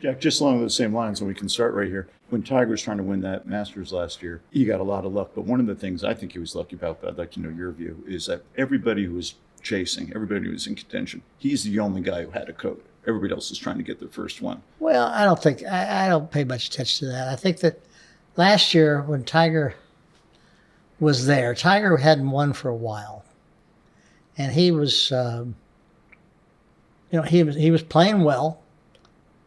Jack, just along those same lines, and we can start right here. When Tiger was trying to win that Masters last year, he got a lot of luck. But one of the things I think he was lucky about, but I'd like to know your view, is that everybody who was chasing, everybody who was in contention, he's the only guy who had a coat. Everybody else is trying to get their first one. Well, I don't pay much attention to that. I think that last year when Tiger was there, Tiger hadn't won for a while. And he was, he was playing well.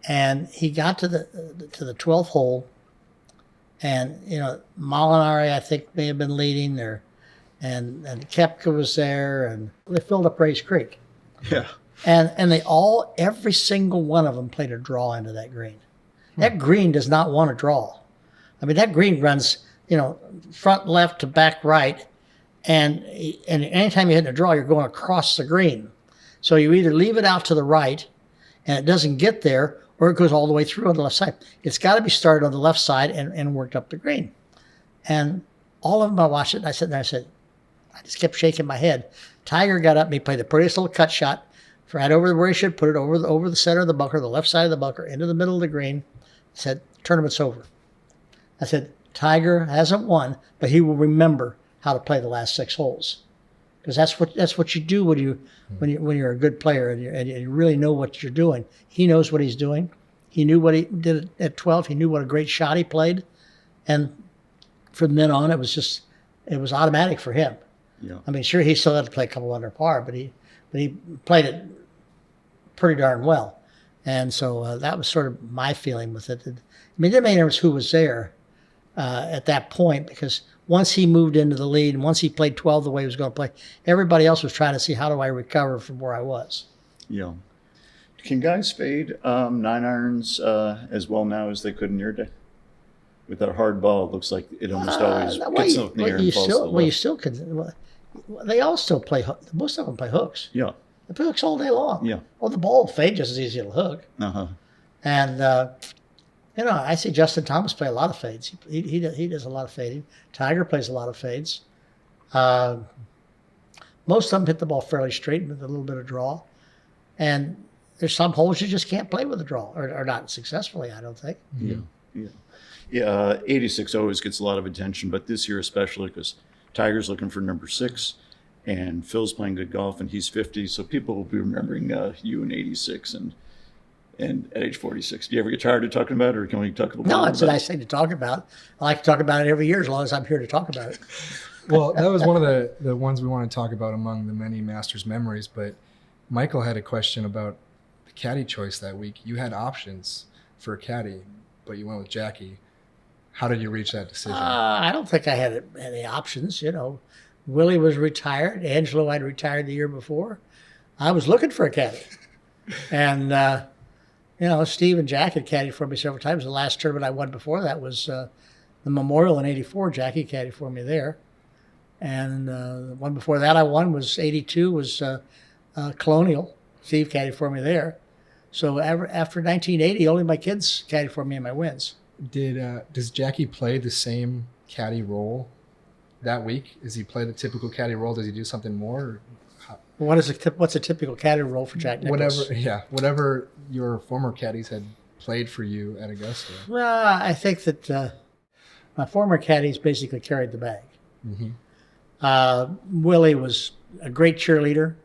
And he got to the 12th hole, and Molinari I think may have been leading there, and Koepka was there, and they filled up Race Creek. Yeah. And they all, every single one of them played a draw into that green. That green does not want to draw. I mean, that green runs front left to back right, and anytime you hit a draw, you're going across the green. So you either leave it out to the right, and it doesn't get there, or it goes all the way through on the left side. It's got to be started on the left side and worked up the green. And all of them, I watched it, and I sat there and I just kept shaking my head. Tiger got up and he played the prettiest little cut shot right over where he should put it, over the center of the bunker, the left side of the bunker, into the middle of the green. I said, tournament's over. I said, Tiger hasn't won, but he will remember how to play the last 6 holes. Because that's what you do when you're a good player and you really know what you're doing. He knows what he's doing. He knew what he did at 12. He knew what a great shot he played, and from then on it was automatic for him. Yeah. I mean, sure, he still had to play a couple under par, but he played it pretty darn well, and so that was sort of my feeling with it. I mean, it didn't matter who was there at that point, because once he moved into the lead and once he played 12 the way he was going to play, everybody else was trying to see, how do I recover from where I was? Yeah. Can guys fade 9-irons as well now as they could in your day? With that hard ball, it looks like it almost always gets up in the air and falls to the left. Well, you still can. They all still play. Most of them play hooks. Yeah. They play hooks all day long. Yeah. Well, the ball will fade just as easy to hook. Uh-huh. And I see Justin Thomas play a lot of fades. He does a lot of fading. Tiger plays a lot of fades. Most of them hit the ball fairly straight with a little bit of draw. And there's some holes you just can't play with a draw, or not successfully, I don't think. Yeah. Yeah. Yeah, 86 always gets a lot of attention, but this year especially because Tiger's looking for number 6, and Phil's playing good golf, and he's 50, so people will be remembering you in 86 and at age 46. Do you ever get tired of talking about it, or can we talk a little bit No, about it's a nice thing to talk about. I like to talk about it every year as long as I'm here to talk about it. Well, that was one of the ones we want to talk about among the many Masters memories, but Michael had a question about the caddy choice that week. You had options for a caddy, but you went with Jackie. How did you reach that decision? I don't think I had any options. Willie was retired. Angelo had retired the year before. I was looking for a caddy. And, Steve and Jack had caddied for me several times. The last tournament I won before that was the Memorial in 84. Jackie caddied for me there. And the one before that I won was 82, was Colonial. Steve caddied for me there. So after 1980, only my kids caddied for me in my wins. Does Jackie play the same caddy role that week? Does he play the typical caddy role? Does he do something more? What's a typical caddy role for Jack Nicklaus? Whatever your former caddies had played for you at Augusta. Well, I think that my former caddies basically carried the bag. Mm-hmm. Willie was a great cheerleader,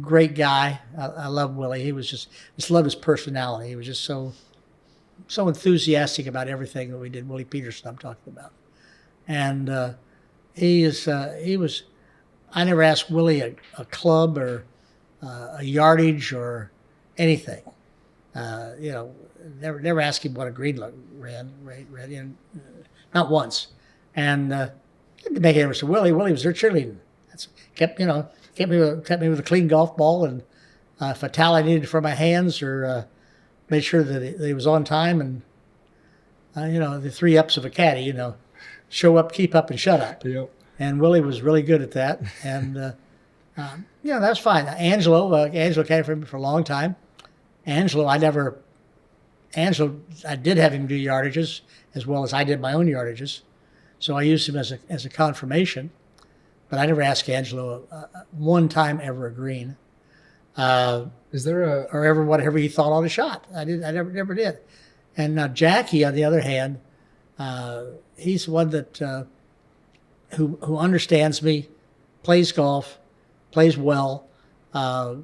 great guy. I love Willie. He was just loved his personality. He was just so enthusiastic about everything that we did. Willie Peterson, I'm talking about. And he was, I never asked Willie a club or a yardage or anything. Never asked him what a green ran, not once. And didn't make it ever so Willie was their cheerleading. Kept me with a clean golf ball, and if a towel I needed for my hands, or made sure that it was on time, and the 3 ups of a caddy, show up, keep up, and shut up. Yep. And Willie was really good at that, and that's fine. Angelo caddied for me for a long time. Angelo, I did have him do yardages as well as I did my own yardages, so I used him as a confirmation. But I never asked Angelo one time ever a green. Is there a or ever whatever he thought on the shot. I never did. And now Jackie, on the other hand, he's one that who understands me, plays golf, plays well. I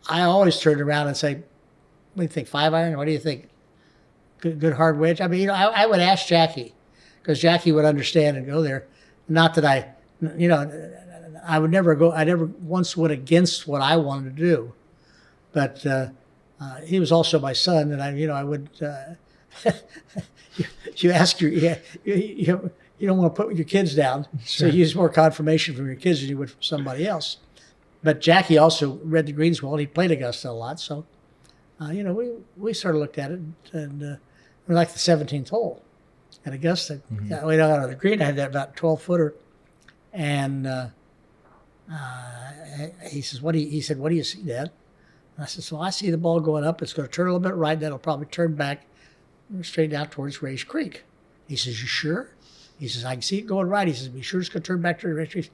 always turn around and say, "What do you think? 5-iron? What do you think? Good hard wedge." I mean, you know, I would ask Jackie because Jackie would understand and go there. Not that I, you know, I would never go. I never once went against what I wanted to do, but he was also my son, and I would. You ask you don't want to put your kids down, so you use more confirmation from your kids than you would from somebody else. But Jackie also read the greens well, and he played Augusta a lot, so we sort of looked at it, and we liked the 17th hole at Augusta. Mm-hmm. We got on the green. I had that about 12-footer, and he says, "What do you see, Dad?" And I said, "Well, I see the ball going up. It's going to turn a little bit right. Then it'll probably turn back straight out towards Ray's Creek." He says, "You sure?" He says, "I can see it going right." He says, "Be sure it's going to turn back to Ray's Creek."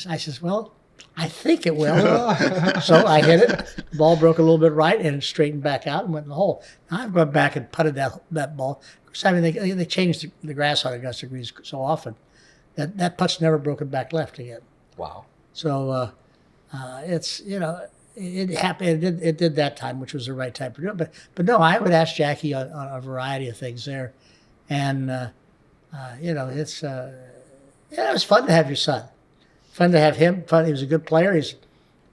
I says, "Well, I think it will." So I hit it. The ball broke a little bit right and it straightened back out and went in the hole. Now I've gone back and putted that ball. I mean, they changed the grass on Augusta greens so often that putt's never broken back left again. Wow. So it's, it happened. It did that time, which was the right time to do it. But no, I would ask Jackie on a variety of things there, and it's it was fun to have your son. Fun to have him. Fun. He was a good player.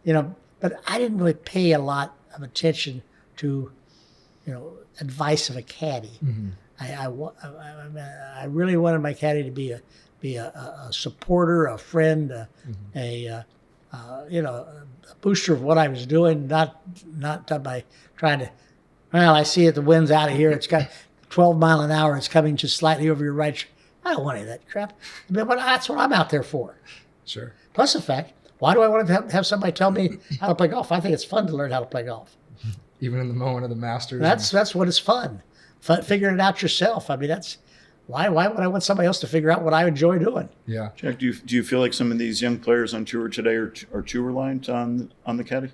But I didn't really pay a lot of attention to, advice of a caddy. Mm-hmm. I really wanted my caddy to be a supporter, a friend, a booster of what I was doing, not by trying to. Well, I see it. The wind's out of here. It's got 12 mile an hour. It's coming just slightly over your right. I don't want any of that crap. But that's what I'm out there for. Sure. Plus the fact, why do I want to have somebody tell me how to play golf? I think it's fun to learn how to play golf. Even in the moment of the Masters. That's what is fun. Figuring it out yourself. I mean, that's why would I want somebody else to figure out what I enjoy doing? Yeah. Jack, do you feel like some of these young players on tour today are too reliant on the caddy?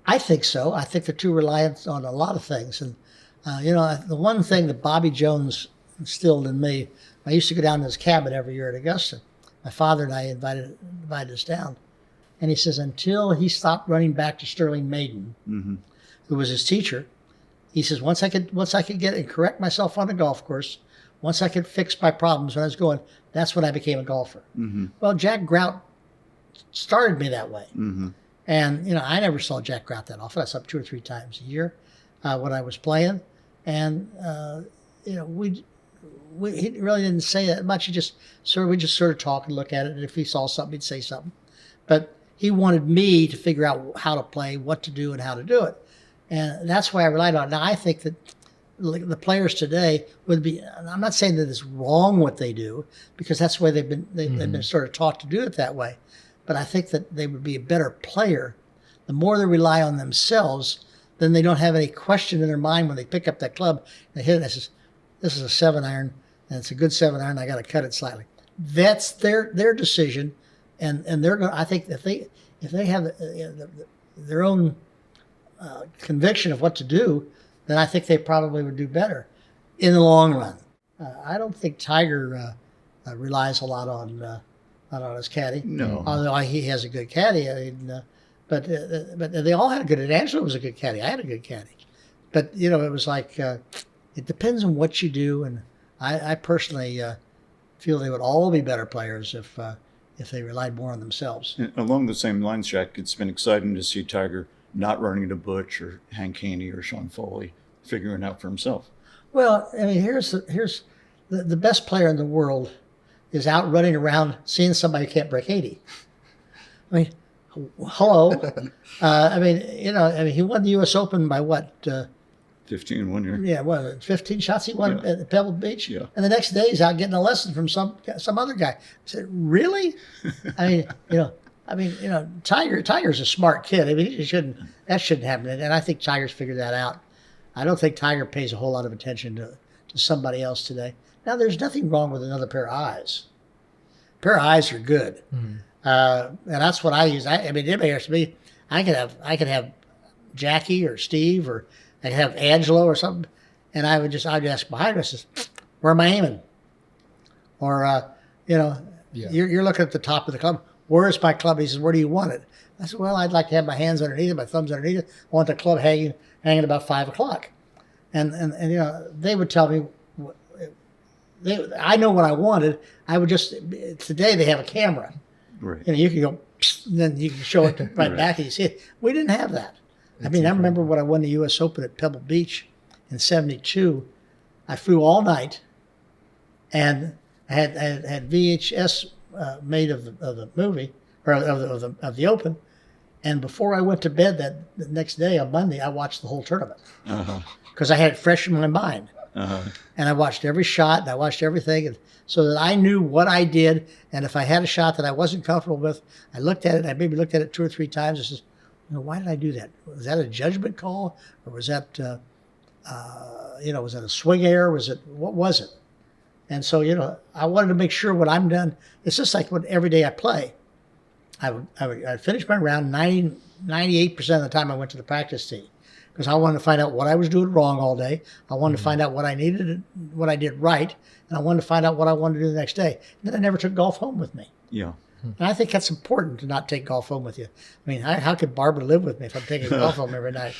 I think so. I think they're too reliant on a lot of things. And the one thing that Bobby Jones instilled in me, I used to go down to his cabin every year at Augusta. My father and I invited us down. And he says, until he stopped running back to Sterling Maiden, mm-hmm. who was his teacher, he says, once I could get and correct myself on the golf course, once I could fix my problems when I was going, that's when I became a golfer. Mm-hmm. Well, Jack Grout started me that way. Mm-hmm. And, I never saw Jack Grout that often. I saw him 2 or 3 times a year when I was playing. And, he really didn't say that much. We just sort of talk and look at it. And if he saw something, he'd say something. But he wanted me to figure out how to play, what to do, and how to do it. And that's why I relied on it. Now, I think that the players today would be, and I'm not saying that it's wrong what they do, because that's the way they've been sort of taught to do it that way. But I think that they would be a better player. The more they rely on themselves, then they don't have any question in their mind when they pick up that club and hit it. And says, this is a 7-iron, and it's a good 7-iron. I got to cut it slightly. That's their decision, and they're going. I think if they have their own conviction of what to do, then I think they probably would do better in the long run. I don't think Tiger relies a lot on his caddy. No, although he has a good caddy. I mean, but they all had a good. And Angelo was a good caddy. I had a good caddy, but it was like it depends on what you do. And I personally feel they would all be better players if they relied more on themselves. And along the same lines, Jack, it's been exciting to see Tiger not running to Butch or Hank Haney or Sean Foley, figuring it out for himself. Well, I mean, here's the best player in the world is out running around seeing somebody who can't break 80. I mean, hello. He won the U.S. Open by what? 15 one year. Yeah, 15 shots he won at Pebble Beach. Yeah. And the next day he's out getting a lesson from some other guy. I said, really? Tiger's a smart kid. I mean, that shouldn't happen. And I think Tiger's figured that out. I don't think Tiger pays a whole lot of attention to somebody else today. Now, there's nothing wrong with another pair of eyes. A pair of eyes are good. Mm-hmm. And that's what I use. Anybody asks me, I could have Jackie or Steve, or I could have Angelo or something, and I'd ask behind us, I says, where am I aiming? Or Yeah. you're looking at the top of the club. Where is my club? He says, where do you want it? I said, well, I'd like to have my hands underneath it, my thumbs underneath it. I want the club hanging about 5 o'clock. And they would tell me, I know what I wanted. I would just, today they have a camera. Right. You can go, and then you can show it right back and you see it. We didn't have that. I remember when I won the U.S. Open at Pebble Beach in '72. I flew all night, and I had VHS made of the movie, or of the Open. And before I went to bed the next day on Monday, I watched the whole tournament because I had it fresh in my mind. And I watched every shot, and I watched everything, and so that I knew what I did. And if I had a shot that I wasn't comfortable with, I looked at it. I maybe looked at it 2 or 3 times. I says, why did I do that? Was that a judgment call, or was that, was it a swing error? What was it? And so, I wanted to make sure when I'm done. It's just like when every day I play, I'd finish my round 98% of the time I went to the practice tee, because I wanted to find out what I was doing wrong all day. I wanted to find out what I needed, what I did right, and I wanted to find out what I wanted to do the next day. And then I never took golf home with me. Yeah. And I think that's important, to not take golf home with you. I mean, how could Barbara live with me if I'm taking golf home every night?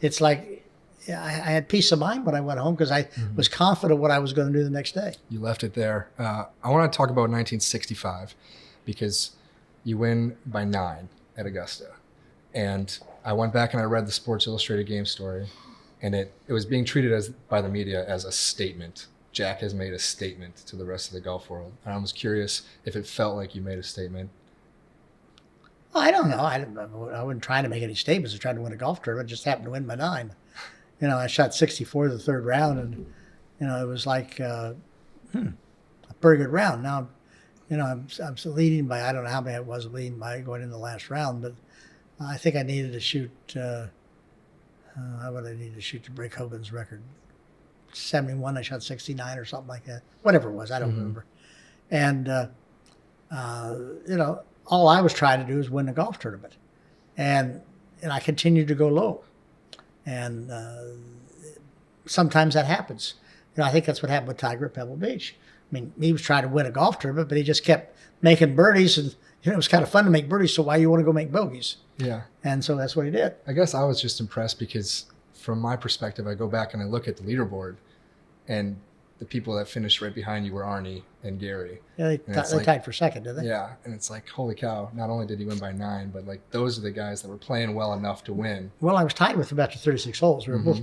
It's like I had peace of mind when I went home because I was confident what I was going to do the next day. You left it there. I want to talk about 1965 because you win by 9 at Augusta. And I went back and I read the Sports Illustrated game story, and it was being treated by the media as a statement. Jack has made a statement to the rest of the golf world. And I was curious if it felt like you made a statement. Well, I don't know. I wasn't trying to make any statements. I was trying to win a golf tournament. I just happened to win by 9. I shot 64 the third round, and it was like a pretty good round. Now, I'm still leading by, I don't know how many I was leading by going in the last round, but I think I needed to shoot. How would I need to shoot to break Hogan's record? 71. I shot 69 or something like that. Whatever it was, I don't remember. And all I was trying to do is win the golf tournament, and I continued to go low. And sometimes that happens. I think that's what happened with Tiger at Pebble Beach. I mean, he was trying to win a golf tournament, but he just kept making birdies, and it was kind of fun to make birdies. So why you want to go make bogeys? Yeah. And so that's what he did. I guess I was just impressed because, from my perspective, I go back and I look at the leaderboard, and the people that finished right behind you were Arnie and Gary. Yeah, they tied for second, didn't they? Yeah, and it's like, holy cow! Not only did he win by 9, but like those are the guys that were playing well enough to win. Well, I was tied with him after 36 holes. We were both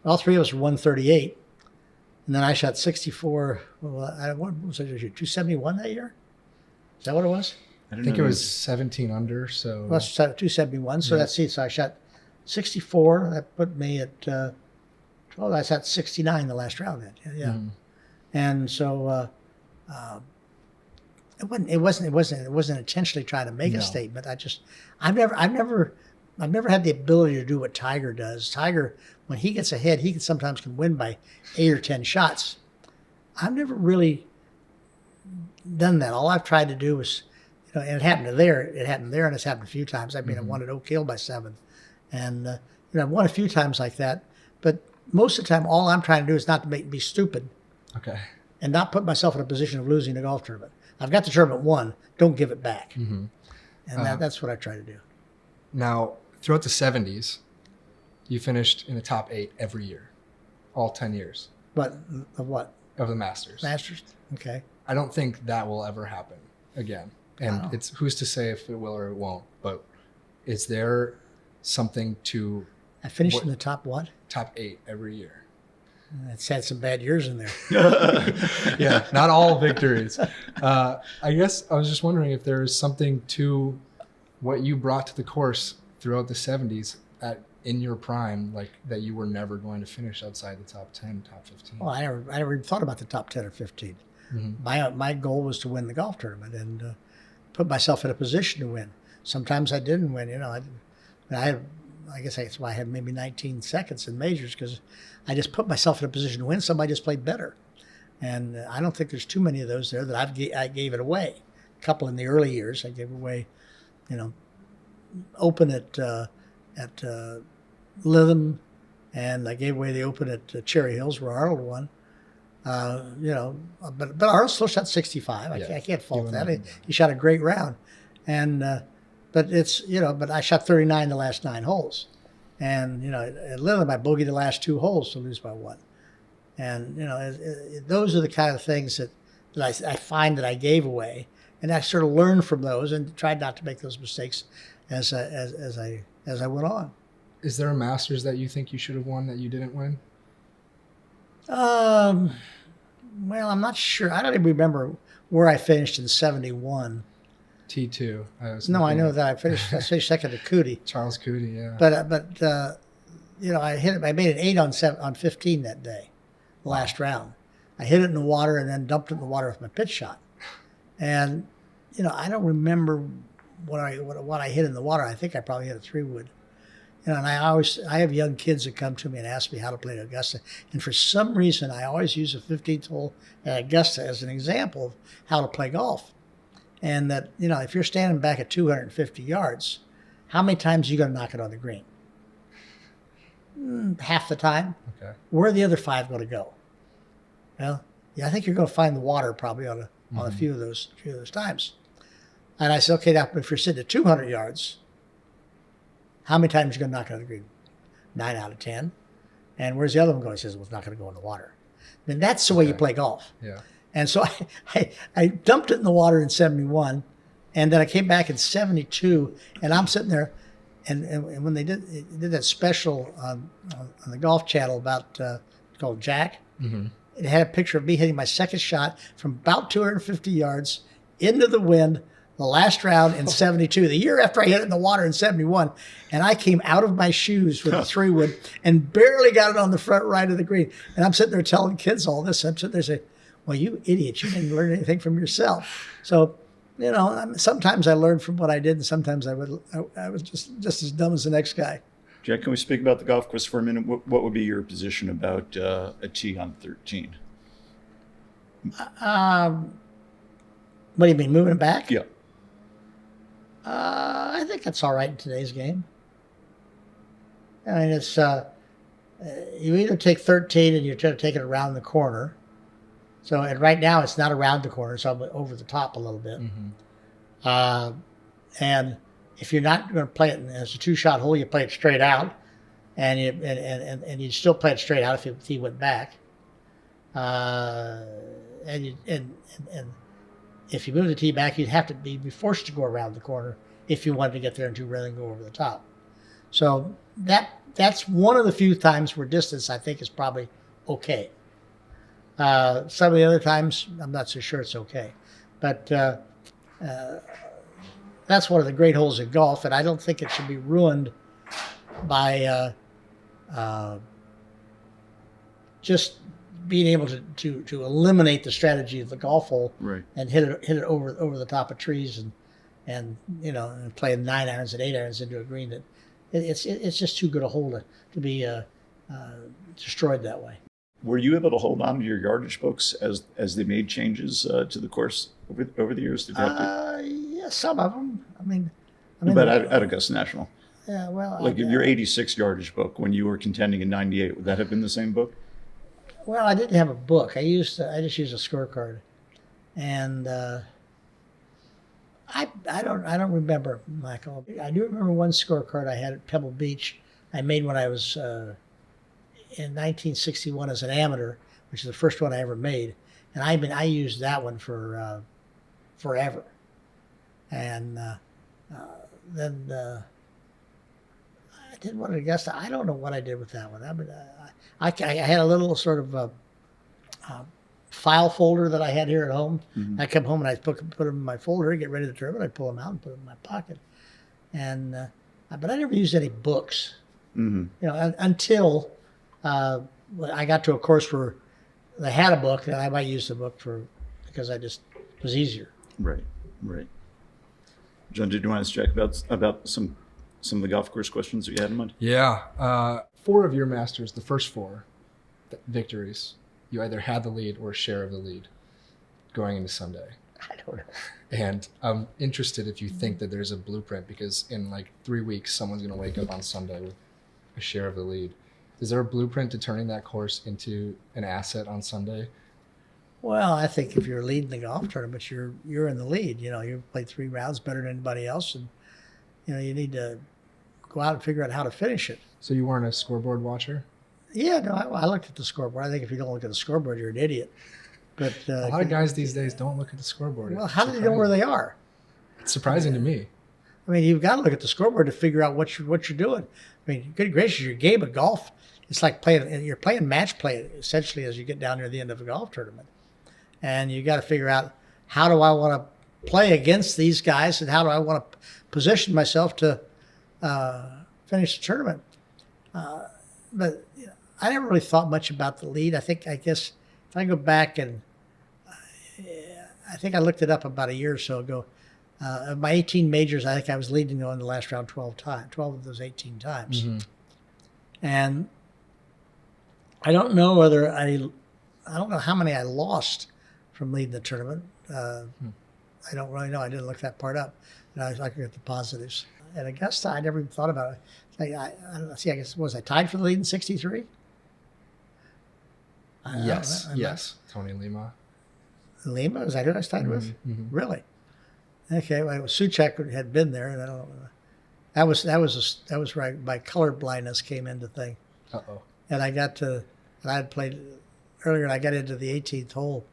all 3 of us were 138, and then I shot 64. What was I shoot? 271 that year? Is that what it was? I think it was 17 under. So well, 271. So that's it. So I shot 64. That put me at. I shot 69 the last round. Yeah. And so it wasn't intentionally trying to make a statement. I've never had the ability to do what Tiger does. Tiger, when he gets ahead, he sometimes can win by 8 or 10 shots. I've never really done that. All I've tried to do was, and it happened there, and it's happened a few times. I mean, I won at Oak Hill by 7, and I've won a few times like that. But most of the time, all I'm trying to do is not to make me stupid. Okay. And not put myself in a position of losing a golf tournament. I've got the tournament won. Don't give it back. And that's what I try to do. Now, throughout the 70s, you finished in the top 8 every year, all 10 years. But of what? Of the Masters. Masters? Okay. I don't think that will ever happen again. And it's who's to say if it will or it won't. But is there something to... I finished in the top what? Top 8 every year. It's had some bad years in there. Yeah, not all victories. I guess I was just wondering if there is something to what you brought to the course throughout the 70s in your prime, like that you were never going to finish outside the top 10, top 15. Well, I never even thought about the top 10 or 15. My goal was to win the golf tournament and put myself in a position to win. Sometimes I didn't win. I guess that's why I had maybe 19 seconds in majors, because I just put myself in a position to win. Somebody just played better. And I don't think there's too many of those there that I gave it away. A couple in the early years. I gave away, Open at Lytham, and I gave away the Open at Cherry Hills where Arnold won. But Arnold still shot 65. I can't fault that. He shot a great round, and but I shot 39 the last 9 holes, and at Lytham I bogeyed the last 2 holes to lose by 1, and those are the kind of things that I find that I gave away, and I sort of learned from those and tried not to make those mistakes as I went on. Is there a Masters that you think you should have won that you didn't win? Well, I'm not sure. I don't even remember where I finished in 71. T2. I know that I finished second to Cootie. Charles Cootie, yeah. But I made an 8 on 15 that day, the last round. I hit it in the water and then dumped it in the water with my pitch shot. And I don't remember what I hit in the water. I think I probably hit a 3-wood. And I have young kids that come to me and ask me how to play at Augusta. And for some reason, I always use a 15th hole at Augusta as an example of how to play golf. And that, if you're standing back at 250 yards, how many times are you going to knock it on the green? Half the time. Okay. Where are the other 5 going to go? Well, I think you're going to find the water probably on a few of those times. And I said, okay, now if you're sitting at 200 yards, how many times are you going to knock it on the green? 9 out of 10. And where's the other one going? He says, well, it's not going to go in the water. I mean, that's the way you play golf. Yeah. And so I dumped it in the water in 71, and then I came back in 72, and I'm sitting there, and when they did that special on the Golf Channel about called Jack, it had a picture of me hitting my second shot from about 250 yards into the wind, the last round in 72, the year after I hit it in the water in 71. And I came out of my shoes with a 3-wood and barely got it on the front right of the green. And I'm sitting there telling kids all this. I'm sitting there saying, well, you idiot, you didn't learn anything from yourself. So, sometimes I learned from what I did, and sometimes I was just as dumb as the next guy. Jack, can we speak about the golf course for a minute? What would be your position about a tee on 13? What do you mean, moving it back? Yeah. I think that's all right in today's game. I mean, it's you either take 13 and you try to take it around the corner. So, and right now it's not around the corner, so I'm over the top a little bit. And if you're not going to play it as a 2-shot hole, you play it straight out, and you still play it straight out if he went back. And if you move the tee back, you'd have to be forced to go around the corner if you wanted to get there and rather than go over the top. So that's one of the few times where distance I think is probably okay. Some of the other times I'm not so sure it's okay, but that's one of the great holes in golf, and I don't think it should be ruined by just being able to eliminate the strategy of the golf hole, right, and hit it over the top of trees and playing 9 irons and 8 irons into a green that it's just too good a hole to be destroyed that way. Were you able to hold on to your yardage books as they made changes to the course over the years? Yeah, some of them. I mean, but at Augusta National. Yeah, well, like your 86 yardage book when you were contending in 98, would that have been the same book? Well, I didn't have a book. I just used a scorecard, and I don't remember, Michael. I do remember one scorecard I had at Pebble Beach. I made when I was in 1961 as an amateur, which is the first one I ever made, and I used that one for forever. And then I did one at Augusta. I don't know what I did with that one. I had a little sort of file folder that I had here at home. Mm-hmm. I come home and I put them in my folder, get ready to tournament. I pull them out and put them in my pocket. And but I never used any books. Mm-hmm. Until I got to a course where they had a book, and I might use the book because it was easier. Right. John, did you want to check about some of the golf course questions that you had in mind? Yeah. 4 of your Masters, the first 4 victories, you either had the lead or a share of the lead going into Sunday. I don't know. And I'm interested if you think that there's a blueprint, because in like 3 weeks, someone's going to wake up on Sunday with a share of the lead. Is there a blueprint to turning that course into an asset on Sunday? Well, I think if you're leading the golf tournament, you're in the lead. You know, you've played 3 rounds better than anybody else, and you know you need to go out and figure out how to finish it. So you weren't a scoreboard watcher? Yeah, no, I looked at the scoreboard. I think if you don't look at the scoreboard, you're an idiot. But A lot of guys these days don't look at the scoreboard. well, how do they know where they are? It's surprising to me. I mean, you've got to look at the scoreboard to figure out what you're doing. I mean, good gracious, your game of golf, it's like you're playing match play essentially as you get down near the end of a golf tournament. And you got to figure out, how do I want to play against these guys, and how do I want to position myself to finish the tournament? But you know, I never really thought much about the lead. I guess if I go back and I think I looked it up about a year or so ago. Of my 18 majors, I think I was leading in the last round 12 of those 18 times. Mm-hmm. And I don't know whether I don't know how many I lost from leading the tournament. I don't really know. I didn't look that part up. And I could get the positives. At Augusta, I never even thought about it. I don't know. See, I guess, was I tied for the lead in 63? Yes. Tony Lima. Lima? Was that who I was tied with? Mm-hmm. Really? Okay. Well, Suchek had been there, and I don't know. That was right. My color blindness came into thing. Uh-oh. And I had played earlier, and I got into the 18th hole,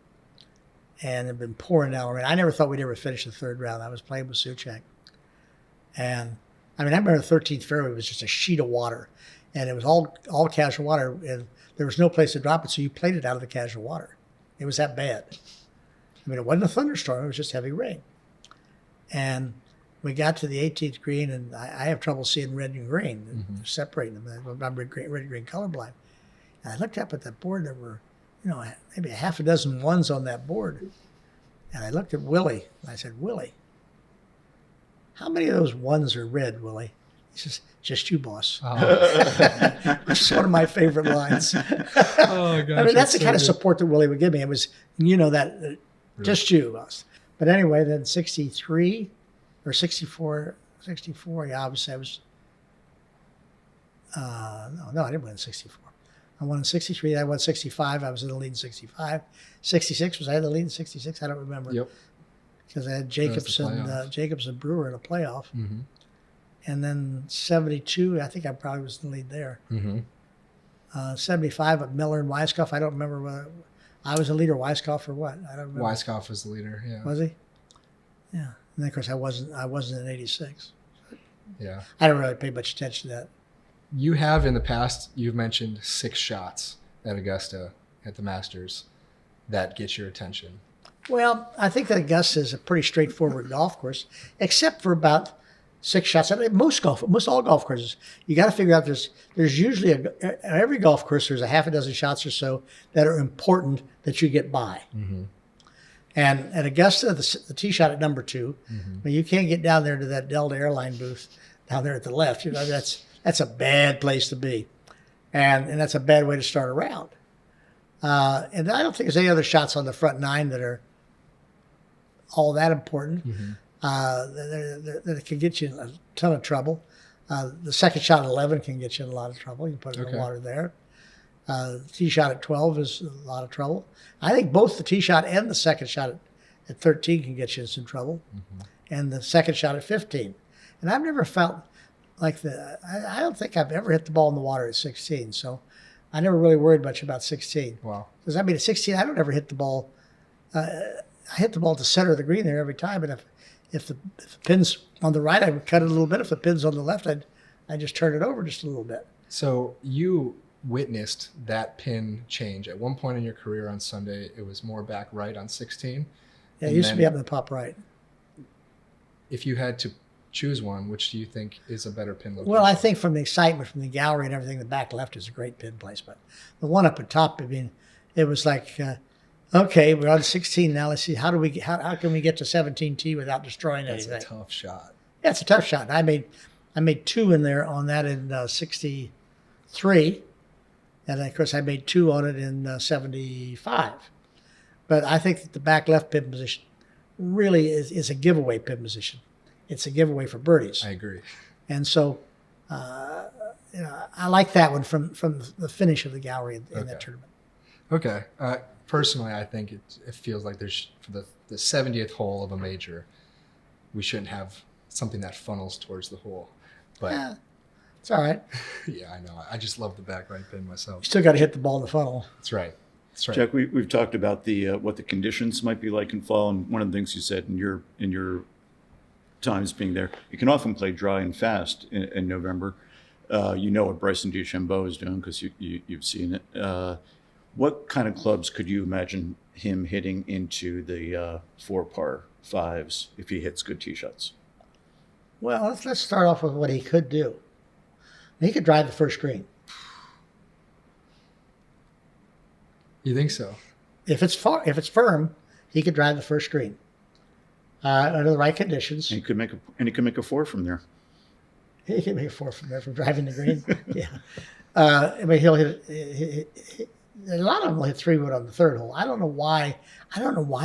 and it had been pouring down rain. I never thought we'd ever finish the 3rd round. I was playing with Suchek. And I mean, I remember the 13th fairway was just a sheet of water, and it was all casual water, and there was no place to drop it, so you played it out of the casual water. It was that bad. I mean, it wasn't a thunderstorm, it was just heavy rain. And we got to the 18th green, and I have trouble seeing red and green, separating them. I'm red and green colorblind. And I looked up at that board, there were, maybe a half a dozen ones on that board. And I looked at Willie, and I said, Willie, how many of those ones are red, Willie? He says, just you, boss. Oh. Which is one of my favorite lines. Oh, gosh, I mean, that's the so kind of good. support that Willie would give me. It was, that just you, boss. But anyway, then 63 or 64, yeah, obviously I was, no, I didn't win 64. I won in 63, I won 65, I was in the lead in 65. 66, was I in the lead in 66? I don't remember. Yep. Because I had Jacobs and Brewer in a playoff. Mm-hmm. And then 72, I think I probably was in the lead there. Mm-hmm. 75 at Miller and Weiskopf. I don't remember whether I was a leader, Weiskopf or what. I don't remember. Weiskopf was the leader, yeah. Was he? Yeah. And then, of course, I wasn't in 86. Yeah. I don't really pay much attention to that. You have in the past, you've mentioned 6 shots at Augusta at the Masters that get your attention. Well, I think that Augusta is a pretty straightforward golf course, except for about 6 shots. I mean, most all golf courses, you got to figure out there's usually every golf course there's a half a dozen shots or so that are important that you get by. Mm-hmm. And at Augusta, the tee shot at number 2, Mm-hmm. I mean, you can't get down there to that Delta airline booth down there at the left. That's a bad place to be, and that's a bad way to start a round. And I don't think there's any other shots on the front 9 that are all that important. Mm-hmm. That can get you in a ton of trouble. The second shot at 11 can get you in a lot of trouble. You put it in the water there. The tee shot at 12 is a lot of trouble. I think both the tee shot and the second shot at 13 can get you in some trouble, and the second shot at 15. And I've never felt like I don't think I've ever hit the ball in the water at 16, so I never really worried much about 16. Wow. Because I mean, at 16, I don't ever hit the ball. I hit the ball at the center of the green there every time, and if the pin's on the right, I would cut it a little bit. If the pin's on the left, I'd just turn it over just a little bit. So you witnessed that pin change. At one point in your career on Sunday, it was more back right on 16. Yeah, it used to be up in the top right. If you had to choose one, which do you think is a better pin location? Well, I think from the excitement, from the gallery and everything, the back left is a great pin placement. The one up at top, I mean, it was like, okay, we're on 16 now. Let's see, how can we get to 17T without destroying anything? That's a tough shot. Yeah, it's a tough shot. I made 2 in there on that in 63, and of course I made 2 on it in 75. But I think that the back left pin position really is a giveaway pin position. It's a giveaway for birdies. I agree. And so, I like that one from the finish of the gallery in that tournament. Okay. Personally, I think it feels like there's for the 70th hole of a major, we shouldn't have something that funnels towards the hole. But Yeah, it's all right. yeah, I know. I just love the back right pin myself. You still got to hit the ball in the funnel. That's right. That's right. Jack, we've talked about the what the conditions might be like in fall, and one of the things you said in your times being there, you can often play dry and fast in November. You know what Bryson DeChambeau is doing because you've seen it. What kind of clubs could you imagine him hitting into the 4-par 5s if he hits good tee shots? Well, let's start off with what he could do. He could drive the first green. You think so? If it's firm, he could drive the first green under the right conditions. And he could make a 4 from there. He can make a 4 from there from driving the green. Yeah, I mean he'll hit. A lot of them will hit 3-wood on the third hole. I don't know why.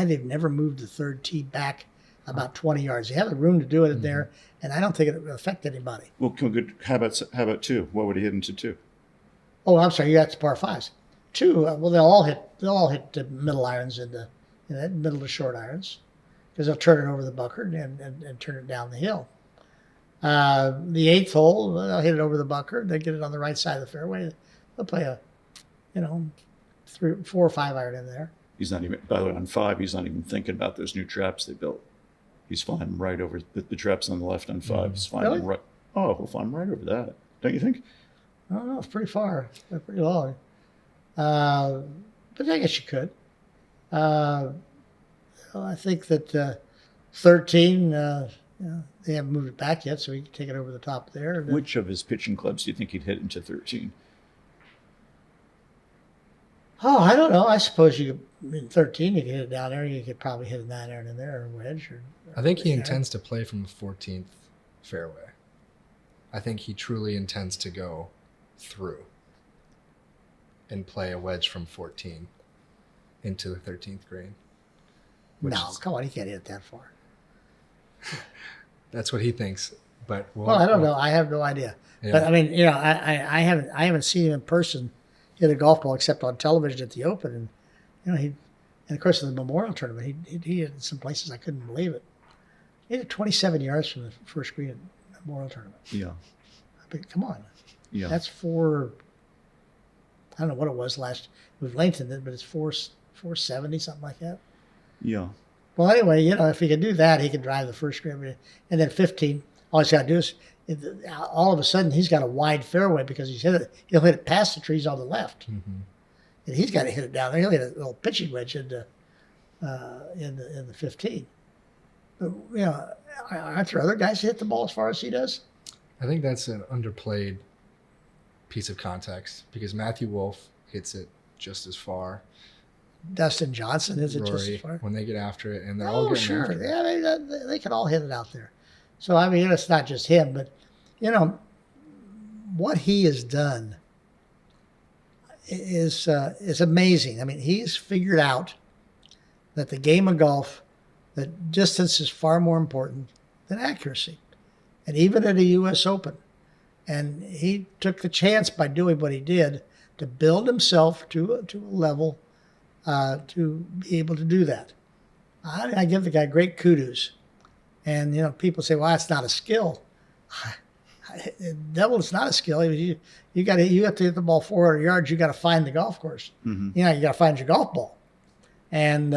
They've never moved the third tee back about 20 yards. They have the room to do it in there, and I don't think it would affect anybody. Well, how about 2? What would he hit into 2? Oh, I'm sorry. You got the par 5s. 2. Well, they'll all hit the middle irons in the middle to short irons because they'll turn it over the bunker and turn it down the hill. The 8th hole, they'll hit it over the bunker. They get it on the right side of the fairway. They'll play a 3, 4, or 5 iron in there. He's not even, by the way, on 5, he's not even thinking about those new traps they built. He's flying right over the traps on the left on 5. He's flying Really? right. Oh, he'll fly right over that. Don't you think? I don't know. It's pretty far. It's pretty long. But I guess you could. I think that 13, they haven't moved it back yet, so he can take it over the top there. Which of his pitching clubs do you think he'd hit into 13? Oh, I don't know. I suppose you could, in 13, you could hit it down there. You could probably hit a 9 iron in there or a wedge. I think he intends to play from the 14th fairway. I think he truly intends to go through and play a wedge from 14 into the 13th green. No, come on. He can't hit it that far. That's what he thinks. But well, I don't know. I have no idea. Yeah. But I mean, I haven't seen him in person hit a golf ball except on television at the Open, and and of course in the Memorial Tournament, he hit in some places I couldn't believe it. He hit 27 yards from the first green at the Memorial Tournament. Yeah. But come on, Yeah. that's 4. I don't know what it was last. We've lengthened it, but it's 470 something like that. Yeah. Well, anyway, if he could do that, he could drive the first green, and then 15. All he's got to do is, all of a sudden, he's got a wide fairway because he'll hit it past the trees on the left, and he's got to hit it down there. He'll hit a little pitching wedge into in the 15. But, aren't there other guys that hit the ball as far as he does? I think that's an underplayed piece of context because Matthew Wolff hits it just as far. Dustin Johnson hits it Rory, just as far. when they get after it, and they're all getting sure. after it. Yeah, they can all hit it out there. So, I mean, it's not just him, but, what he has done is amazing. I mean, he's figured out that the game of golf, that distance is far more important than accuracy. And even at a U.S. Open. And he took the chance by doing what he did to build himself to a level to be able to do that. I give the guy great kudos. And, people say, well, that's not a skill. Devil, it's not a skill. You have to hit the ball 400 yards. You got to find the golf course. You got to find your golf ball. And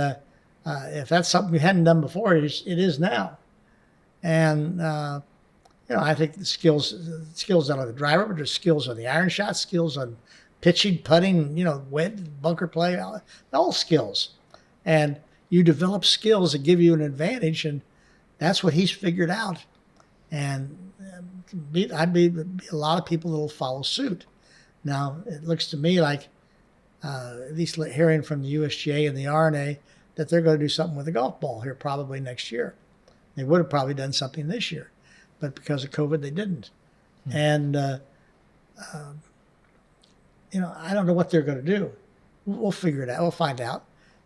if that's something you hadn't done before, it is now. And, I think the skills on the driver, but there's skills on the iron shot, skills on pitching, putting, wedge, bunker play, all skills. And you develop skills that give you an advantage, and that's what he's figured out. And I'd be a lot of people that will follow suit. Now, it looks to me like, at least hearing from the USGA and the RNA, that they're going to do something with the golf ball here probably next year. They would have probably done something this year, but because of COVID, they didn't. And, I don't know what they're going to do. We'll figure it out. We'll find out.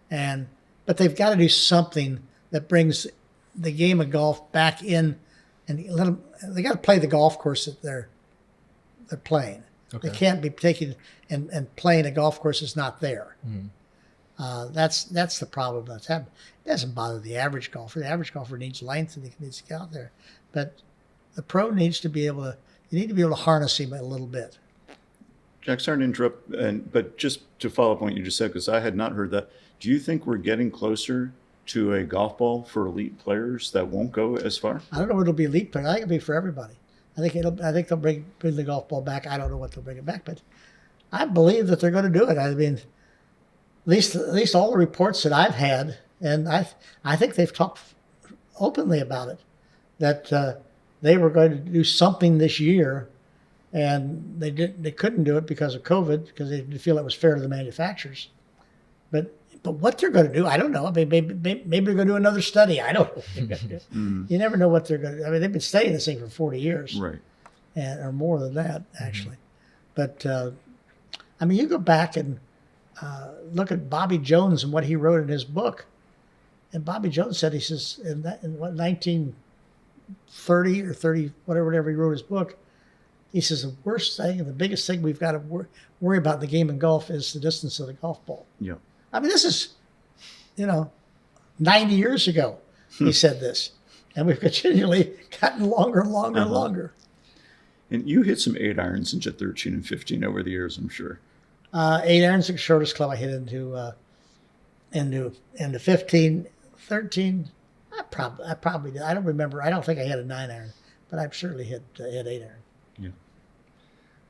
But they've got to do something that brings the game of golf back in, and let them. They got to play the golf course that they're playing. Okay. They can't be taking and playing a golf course that's not there. That's the problem that's happening. It doesn't bother the average golfer. The average golfer needs length and he needs to get out there, but the pro needs to be able to. You need to be able to harness him a little bit. Jack, sorry to interrupt, but just to follow up on what you just said, because I had not heard that. Do you think we're getting closer to a golf ball for elite players that won't go as far? I don't know what it'll be elite player. I think it'll be for everybody. I think they'll bring the golf ball back. I don't know what they'll bring it back, but I believe that they're going to do it. I mean, at least all the reports that I've had, and I think they've talked openly about it, that they were going to do something this year, and they couldn't do it because of COVID, because they didn't feel it was fair to the manufacturers. But what they're going to do, I don't know. I mean, maybe they're going to do another study. I don't know what they're going to do. You never know what they're going to do. I mean, they've been studying this thing for 40 years. Right. Or more than that, actually. But, I mean, you go back and look at Bobby Jones and what he wrote in his book. And Bobby Jones said, he says, in 1930 or 30, whatever he wrote his book, he says the worst thing and the biggest thing we've got to worry about in the game of golf is the distance of the golf ball. Yeah. I mean, this is, 90 years ago he said this. And we've continually gotten longer and longer and longer. And you hit some 8 irons into 13 and 15 over the years, I'm sure. 8 irons, the shortest club I hit into 15, 13. I probably did. I don't remember. I don't think I hit a 9 iron, but I've certainly hit 8 iron. Yeah.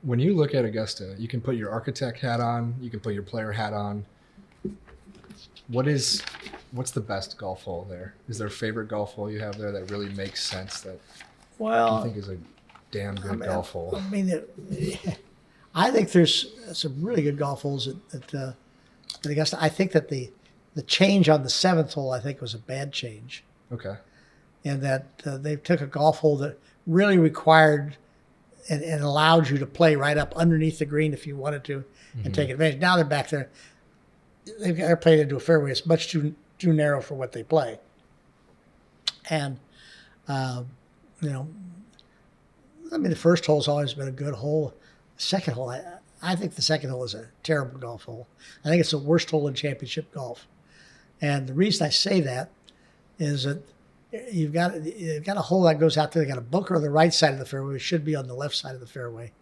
When you look at Augusta, you can put your architect hat on, you can put your player hat on. What's the best golf hole there? Is there a favorite golf hole you have there that really makes sense that you think is a damn good golf hole? I mean, I think there's some really good golf holes at Augusta. I think that the change on the 7th hole, I think, was a bad change. Okay. And that they took a golf hole that really required and allowed you to play right up underneath the green if you wanted to and take advantage. Now they're back there. They're playing into a fairway. It's much too narrow for what they play. And, I mean, the first hole's always been a good hole. The second hole, I think the second hole is a terrible golf hole. I think it's the worst hole in championship golf. And the reason I say that is that you've got a hole that goes out there. They got a bunker on the right side of the fairway. It should be on the left side of the fairway,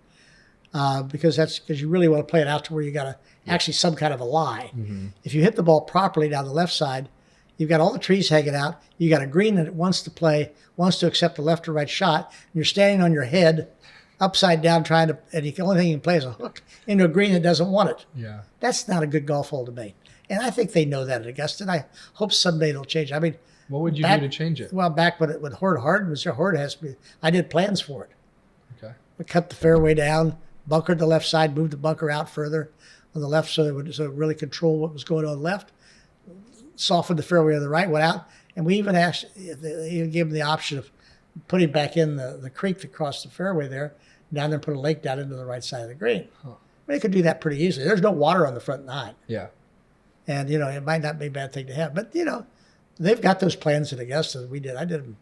because you really want to play it out to where you got actually some kind of a lie. If you hit the ball properly down the left side, you've got all the trees hanging out. You got a green that wants to accept a left or right shot. And you're standing on your head, upside down, and the only thing you can play is a hook into a green that doesn't want it. Yeah. That's not a good golf hole to me. And I think they know that at Augusta. And I hope someday they'll change it. I mean, what would you do to change it? Well, back when Horde was there, Horde has to be. I did plans for it. Okay. We cut the fairway down, bunkered the left side, moved the bunker out further on the left so it really control what was going on left. Softened the fairway on the right, went out, and we even gave them the option of putting back in the creek that crossed the fairway there, down there and put a lake down into the right side of the green. I mean, they could do that pretty easily. There's no water on the front 9. Yeah. And, it might not be a bad thing to have. But, they've got those plans at Augusta. I did them,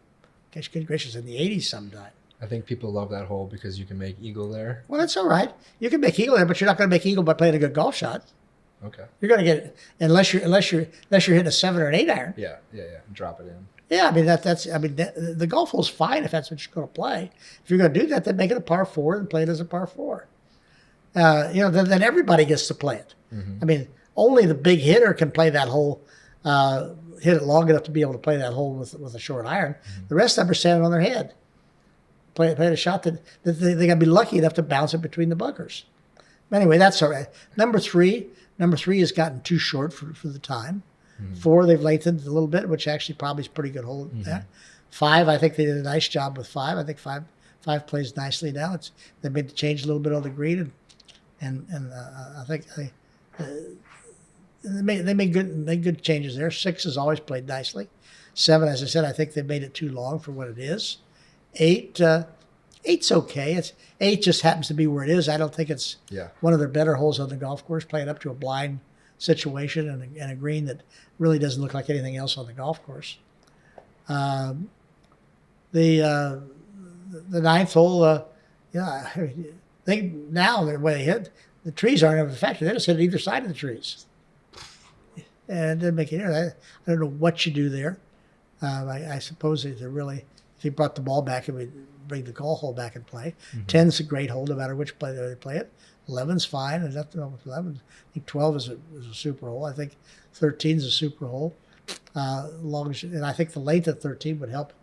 good gracious, in the 80s sometime. I think people love that hole because you can make eagle there. Well, that's all right. You can make eagle there, but you're not going to make eagle by playing a good golf shot. Okay. You're going to get it unless you're hitting a 7 or an 8 iron. Yeah. Drop it in. Yeah, I mean the golf hole's fine if that's what you're going to play. If you're going to do that, then make it a par 4 and play it as a par 4. Then everybody gets to play it. I mean, only the big hitter can play that hole, hit it long enough to be able to play that hole with a short iron. The rest of them are standing on their head, playing a shot that they got to be lucky enough to bounce it between the bunkers. Anyway, that's all right. Number three has gotten too short for the time. 4, they've lengthened a little bit, which actually probably is a pretty good hole there. 5, I think they did a nice job with 5. I think 5 plays nicely now. They made the change a little bit on the green, and I think they made good changes there. 6 has always played nicely. 7, as I said, I think they made it too long for what it is. 8's okay. 8 just happens to be where it is. I don't think it's one of their better holes on the golf course, playing up to a blind situation and a green that really doesn't look like anything else on the golf course. The ninth hole, I think now the way they hit, the trees aren't even affected. They just hit either side of the trees. And it didn't make any difference. I don't know what you do there. I suppose if he brought the ball back, it would bring the golf hole back in play. 10's a great hole no matter which play they play it. 11's fine. There's nothing wrong with 11. I think 12 is a super hole. I think 13's a super hole. And I think the length of 13 would help.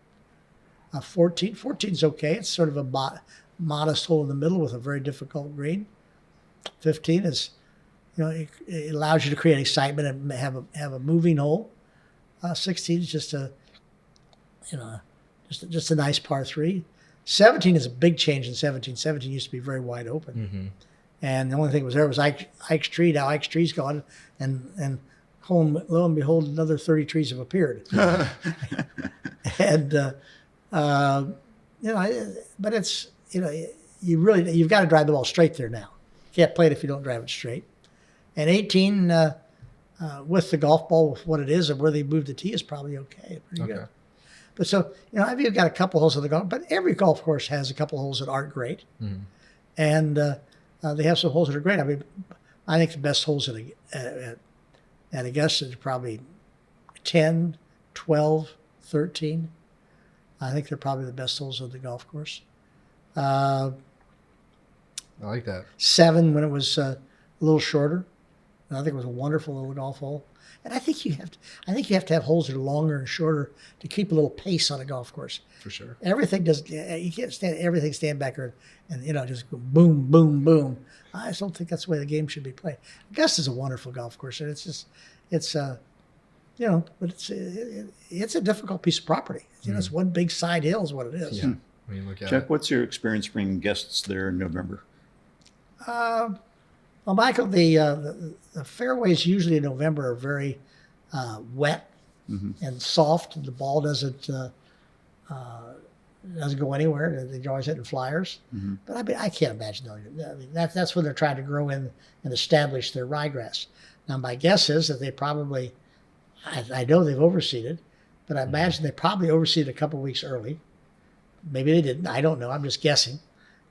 14's okay. It's sort of a modest hole in the middle with a very difficult green. 15 is, it allows you to create excitement and have a moving hole. 16 is just a nice par 3. 17 is a big change in 17. 17 used to be very wide open. And the only thing was Ike's tree. Now Ike's tree's gone, and lo and behold, another 30 trees have appeared. And but it's you've got to drive the ball straight there now. You can't play it if you don't drive it straight. And 18 with the golf ball with what it is and where they moved the tee is probably okay. Pretty good. But so I've got a couple holes of the golf, but every golf course has a couple holes that aren't great, and they have some holes that are great. I mean, I think the best holes at Augusta is probably 10, 12, 13. I think they're probably the best holes of the golf course. I like that. 7 when it was a little shorter. And I think it was a wonderful little golf hole. And I think you have to have holes that are longer and shorter to keep a little pace on a golf course. For sure. Everything does. You can't stand back there and just go boom, boom, boom. I just don't think that's the way the game should be played. Augusta's a wonderful golf course, and but it's a difficult piece of property. It's one big side hill is what it is. Yeah. When you look at Chuck, it. what's your experience bringing guests there in November? Well, Michael, the fairways usually in November are very wet and soft, and the ball doesn't go anywhere. They're always hitting flyers. But I can't imagine doing it. That's when they're trying to grow in and establish their ryegrass. Now, my guess is that they probably, I know they've overseeded, but I imagine they probably overseeded a couple of weeks early. Maybe they didn't. I don't know. I'm just guessing.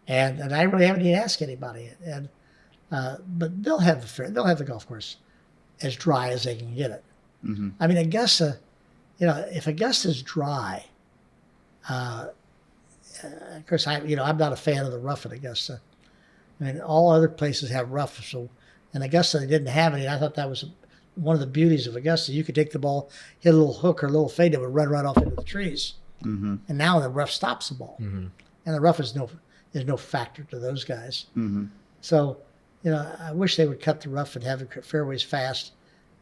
And I really haven't even asked anybody. And but they'll have the golf course as dry as they can get it. I mean, Augusta, if Augusta's dry, of course, I'm not a fan of the rough at Augusta. I mean, all other places have rough, so in Augusta they didn't have any. I thought that was one of the beauties of Augusta. You could take the ball, hit a little hook or a little fade, it would run right off into the trees. And now the rough stops the ball, and the rough is no factor to those guys. So, I wish they would cut the rough and have the fairways fast,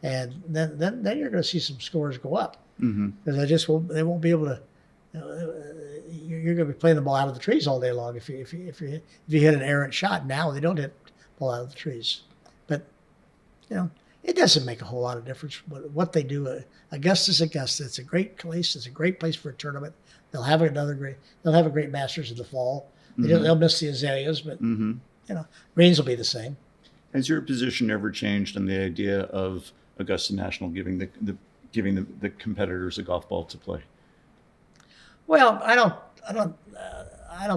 and then you're going to see some scores go up because they won't be able to. You're going to be playing the ball out of the trees all day long if you hit an errant shot. Now they don't hit the ball out of the trees, but it doesn't make a whole lot of difference what they do. Augusta's Augusta. It's a great place. It's a great place for a tournament. They'll have a great Masters in the fall. They'll miss the azaleas, but greens will be the same. Has your position ever changed on the idea of Augusta National giving the competitors a golf ball to play? Well, I don't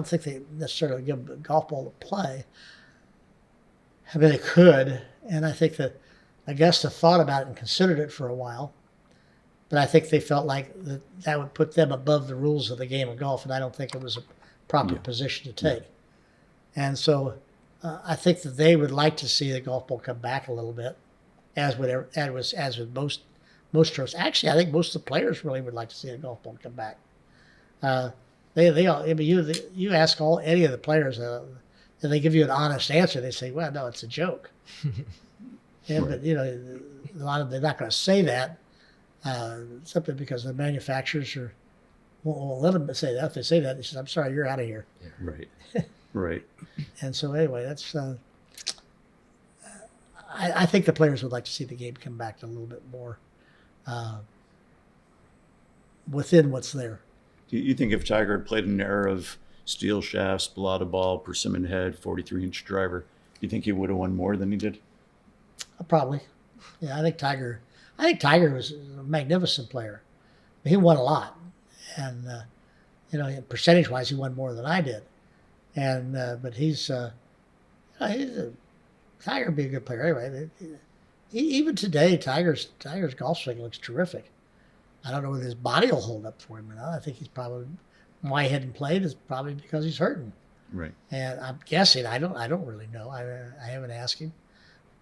think they necessarily give them a golf ball to play. I mean, they could, and I think that Augusta thought about it and considered it for a while, but I think they felt like that would put them above the rules of the game of golf, and I don't think it was a proper position to take. And so I think that they would like to see the golf ball come back a little bit, as with most tours. Actually, I think most of the players really would like to see the golf ball come back. They all. I mean, you ask any of the players, and they give you an honest answer. They say, "Well, no, it's a joke." Yeah, but a lot of they're not going to say that simply because the manufacturers won't let them say that. If they say that, they say, "I'm sorry, you're out of here." Yeah. Right. Right. And so anyway, that's. I think the players would like to see the game come back to a little bit more within what's there. Do you think if Tiger had played an era of steel shafts, balata ball, persimmon head, 43-inch driver, do you think he would have won more than he did? Probably. Yeah, I think Tiger was a magnificent player. He won a lot. and percentage-wise, he won more than I did. And but he's a Tiger would be a good player anyway. Even today, Tiger's golf swing looks terrific. I don't know whether his body will hold up for him or not. I think he's probably why he hadn't played is probably because he's hurting. Right. And I'm guessing I don't really know. I haven't asked him.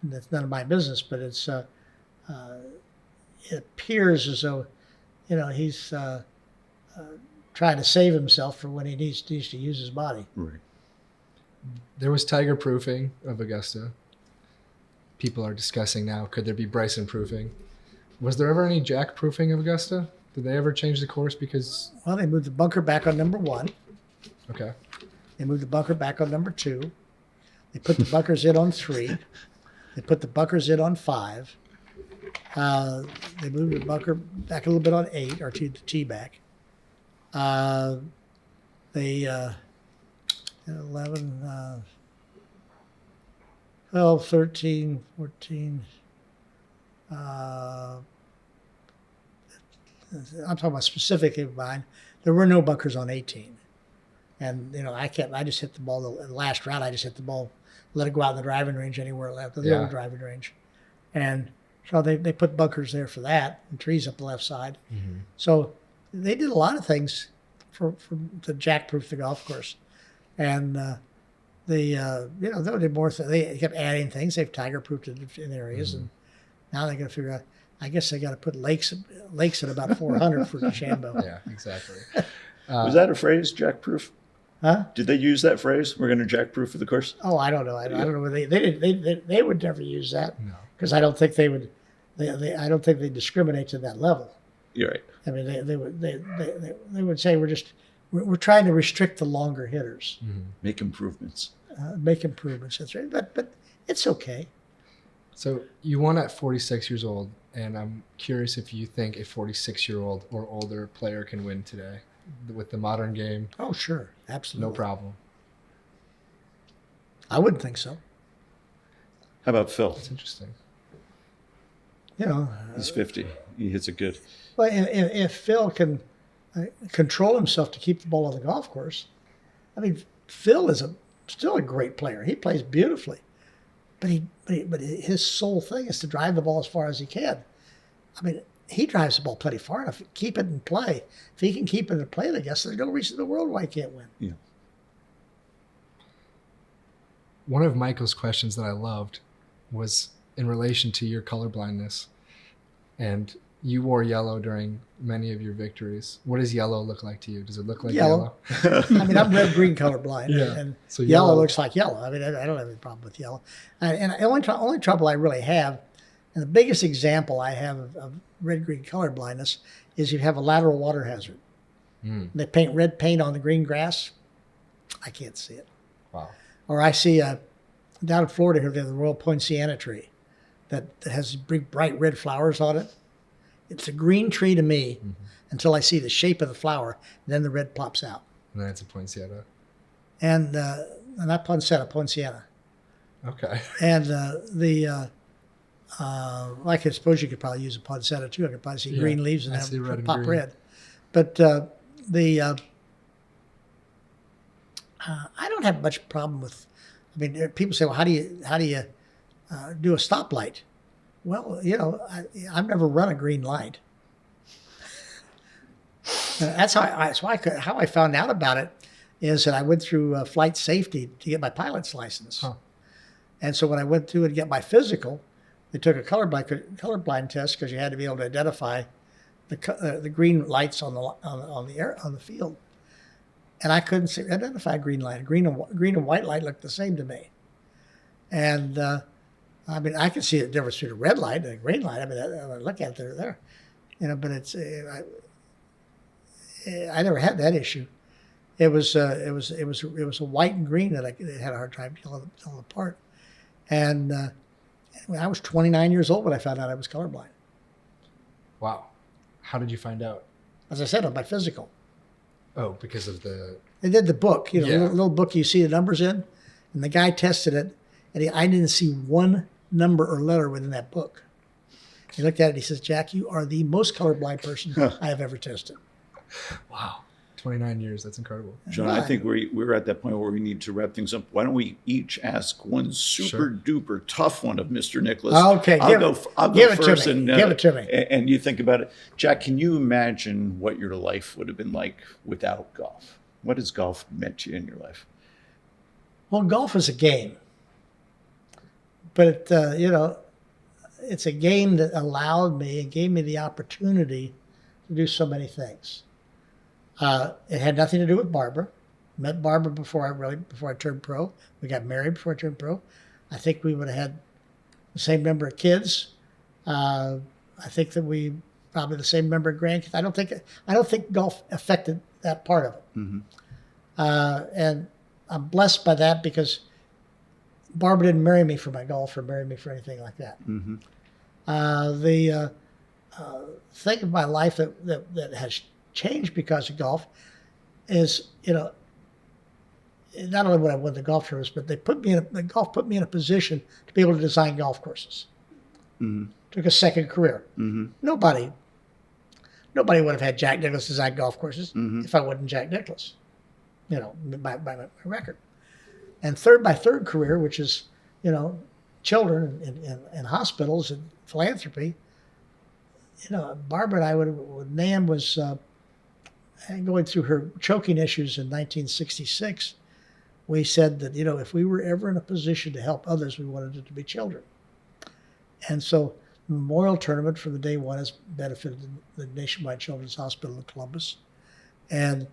That's none of my business. But it's it appears as though he's trying to save himself for when he needs to use his body. Right. There was Tiger proofing of Augusta. People are discussing now, could there be Bryson proofing? Was there ever any Jack proofing of Augusta? Did they ever change the course because... Well, they moved the bunker back on number 1. Okay. They moved the bunker back on number 2. They put the bunkers in on 3. They put the bunkers in on 5. They moved the bunker back a little bit on 8, or the tee back. They 11, 12, 13, 14. I'm talking about specifically mine. There were no bunkers on 18. And, I just hit the ball, the last round, I just hit the ball, let it go out in the driving range anywhere it left, the old driving range. And so they put bunkers there for that, and trees up the left side. Mm-hmm. So they did a lot of things to jack-proof the golf course. And they did more. They kept adding things. They've tiger-proofed it in areas, and now they got to figure out. I guess they got to put lakes at about 400 for DeChambeau. Yeah, exactly. Was that a phrase, jack-proof? Huh? Did they use that phrase? We're going to jack-proof for the course? Oh, I don't know. I don't know. They would never use that No. because I don't think they would. I don't think they discriminate to that level. You're right. I mean, they would say we're trying to restrict the longer hitters, Make improvements. make improvements. That's right. But it's okay. So you won at 46 years old, and I'm curious if you think a 46-year-old or older player can win today with the modern game. Oh, sure, absolutely, No problem. I wouldn't think so. How about Phil? That's interesting. He's 50. He hits it good. Well, if Phil can control himself to keep the ball on the golf course, I mean, Phil is still a great player. He plays beautifully, but his sole thing is to drive the ball as far as he can. I mean, he drives the ball plenty far enough. Keep it in play. If he can keep it in play, I guess there's no reason in the world why he can't win. Yeah. One of Michael's questions that I loved was in relation to your colorblindness, and you wore yellow during many of your victories. What does yellow look like to you? Does it look like yellow? I mean, I'm red-green colorblind, Yeah. and So yellow yellow- looks like yellow. I mean, I don't have any problem with yellow. And the only trouble I really have, and the biggest example I have of red-green colorblindness is you have a lateral water hazard. They paint red paint on the green grass. I can't see it. Wow. Or I see down in Florida here, they have the Royal Poinciana tree that has big bright red flowers on it. It's a green tree to me until I see the shape of the flower, and then the red pops out. And then it's a poinsettia. And not poinciana. Okay. And like I suppose you could probably use a poinsettia too. I could probably see Yeah, green leaves and I have see red and pop green. red. But I don't have much problem with. I mean, people say, "Well, how do you do a stoplight?" Well, I've never run a green light. That's how I found out about it. Is that I went through flight safety to get my pilot's license, and so when I went through and get my physical, they took a colorblind test because you had to be able to identify the green lights on the field, and I couldn't identify a green light. A green and white light looked the same to me, and I mean I can see the difference between a red light and a green light. I mean I look at it, they're there, but it's I never had that issue. It was a white and green that I had a hard time telling apart, and I was 29 years old when I found out I was colorblind. Wow. How did you find out? As I said, on my physical. Oh, because of the... They did the book, Yeah. little book you see the numbers in, and the guy tested it, and I didn't see one number or letter within that book. He looked at it, he says, "Jack, you are the most colorblind person I have ever tested." Wow. 29 years. That's incredible. John, I think we're at that point where we need to wrap things up. Why don't we each ask one super duper tough one of Mr. Nicklaus? Okay, I'll go first. Give it to me. And you think about it. Jack, can you imagine what your life would have been like without golf? What has golf meant to you in your life? Well, golf is a game. But, it's a game that it gave me the opportunity to do so many things. It had nothing to do with Barbara. Met Barbara before I turned pro. We got married before I turned pro. I think we would have had the same number of kids. I think that we probably the same number of grandkids. I don't think golf affected that part of it. Mm-hmm. And I'm blessed by that because Barbara didn't marry me for my golf or marry me for anything like that. Mm-hmm. The thing of my life that has changed because of golf is, not only would I win the golf tournaments, but golf put me in a position to be able to design golf courses. Mm-hmm. Took a second career. Mm-hmm. Nobody would have had Jack Nicklaus design golf courses if I wasn't Jack Nicklaus, by my record. And my third career, which is, children in hospitals and philanthropy, Barbara and I when Nan was going through her choking issues in 1966, we said that, if we were ever in a position to help others, we wanted it to be children. And so the Memorial Tournament from the day one has benefited the Nationwide Children's Hospital in Columbus. And,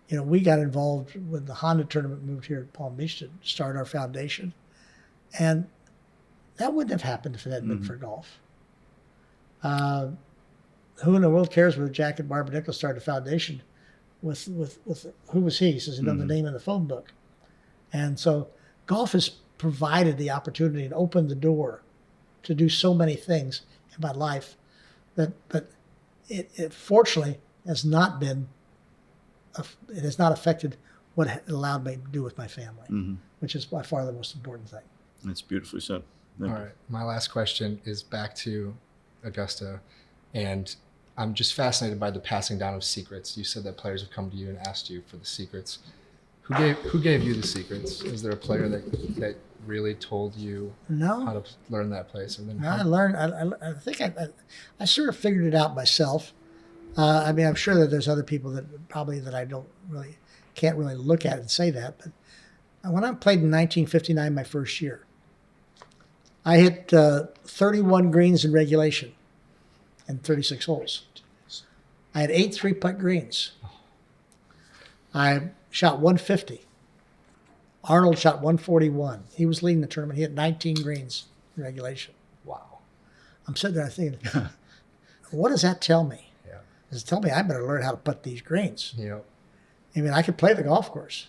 we got involved when the Honda tournament moved here at Palm Beach to start our foundation. And that wouldn't have happened if it hadn't been for golf. Who in the world cares whether Jack and Barbara Nicklaus started a foundation with who was he? He says he knows the name in the phone book. And so golf has provided the opportunity and opened the door to do so many things in my life but it fortunately has not affected what it allowed me to do with my family, which is by far the most important thing. That's beautifully said. All right. My last question is back to Augusta, and I'm just fascinated by the passing down of secrets. You said that players have come to you and asked you for the secrets. Who gave you the secrets? Is there a player that really told you how to learn that place? I learned. I think I sort of figured it out myself. I'm sure that there's other people that I can't really look at and say that. But when I played in 1959, my first year, I hit 31 greens in regulation and 36 holes. I had 8 3-putt greens. I shot 150. Arnold shot 141. He was leading the tournament. He had 19 greens in regulation. Wow. I'm sitting there thinking, what does that tell me? Yeah. Does it tell me I better learn how to putt these greens? Yeah. I could play the golf course.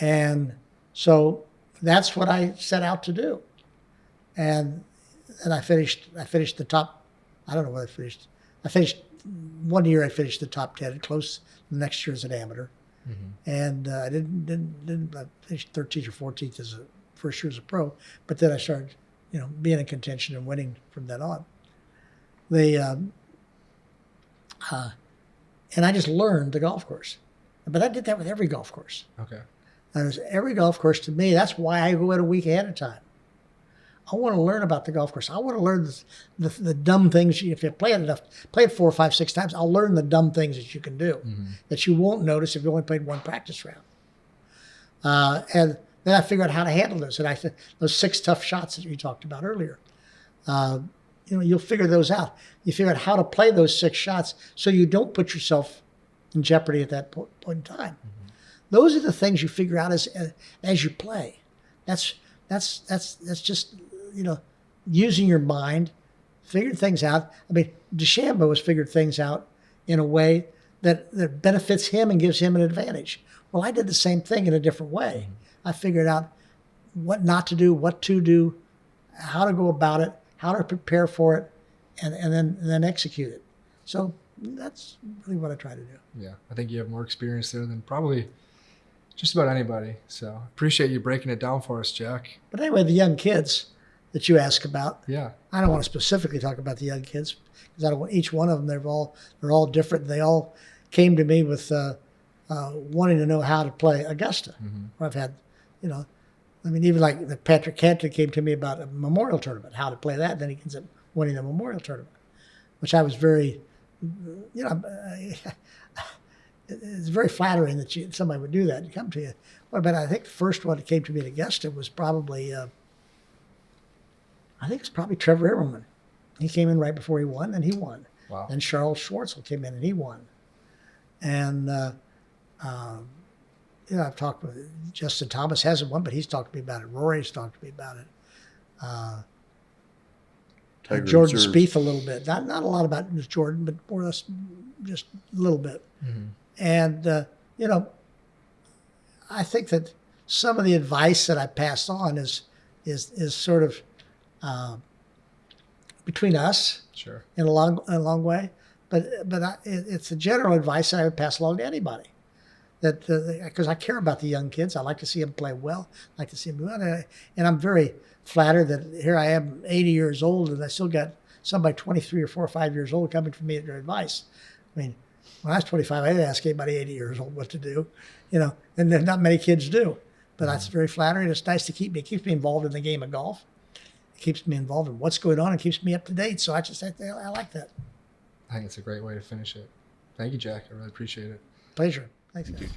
And so that's what I set out to do. And I finished the top. I don't know what I finished. One year I finished the top 10, close the next year as an amateur. And I I finished 13th or 14th as a first year as a pro, but then I started, being in contention and winning from then on. And I just learned the golf course, but I did that with every golf course. Okay. And every golf course to me, that's why I go out a week ahead of time. I want to learn about the golf course. I want to learn the dumb things. If you play it 4, 5, 6 times, I'll learn the dumb things that you can do that you won't notice if you only played one practice round. And then I figure out how to handle those. And those 6 tough shots that you talked about earlier, you'll figure those out. You figure out how to play those 6 shots so you don't put yourself in jeopardy at that point in time. Those are the things you figure out as you play. That's just using your mind, figuring things out. DeChambeau has figured things out in a way that benefits him and gives him an advantage. Well, I did the same thing in a different way. I figured out what not to do, what to do, how to go about it, how to prepare for it, and then execute it. So that's really what I try to do. Yeah, I think you have more experience there than probably just about anybody. So appreciate you breaking it down for us, Jack. But anyway, the young kids that you ask about, yeah, I don't want to specifically talk about the young kids because I don't want each one of them. They're all different. They all came to me with wanting to know how to play Augusta. Where I've had, I mean, even like Patrick Cantley came to me about a memorial tournament, how to play that. Then he ends up winning the memorial tournament, which I was very, it's very flattering that somebody would do that and come to you. Well, but I think the first one that came to me at Augusta was probably, I think it's probably Trevor Immelman. He came in right before he won, and he won. Wow. And Charles Schwartzel came in, and he won. And I've talked with Justin Thomas, hasn't won, but he's talked to me about it. Rory's talked to me about it. Jordan Reserve. Spieth a little bit. Not a lot about Jordan, but more or less just a little bit. And I think that some of the advice that I pass on is sort of between us, Sure. in a long way, but it's a general advice that I would pass along to anybody. That because I care about the young kids, I like to see them play well. I like to see them do well, and I'm very flattered that here I am, 80 years old, and I still got somebody 23 or 4 or 5 years old coming to me at their advice. I mean, when I was 25, I didn't ask anybody 80 years old what to do, and then not many kids do. But that's very flattering. It's nice to keep me. It keeps me involved in the game of golf. It keeps me involved in what's going on and keeps me up to date. So I like that. I think it's a great way to finish it. Thank you, Jack. I really appreciate it. Pleasure. Thanks, guys.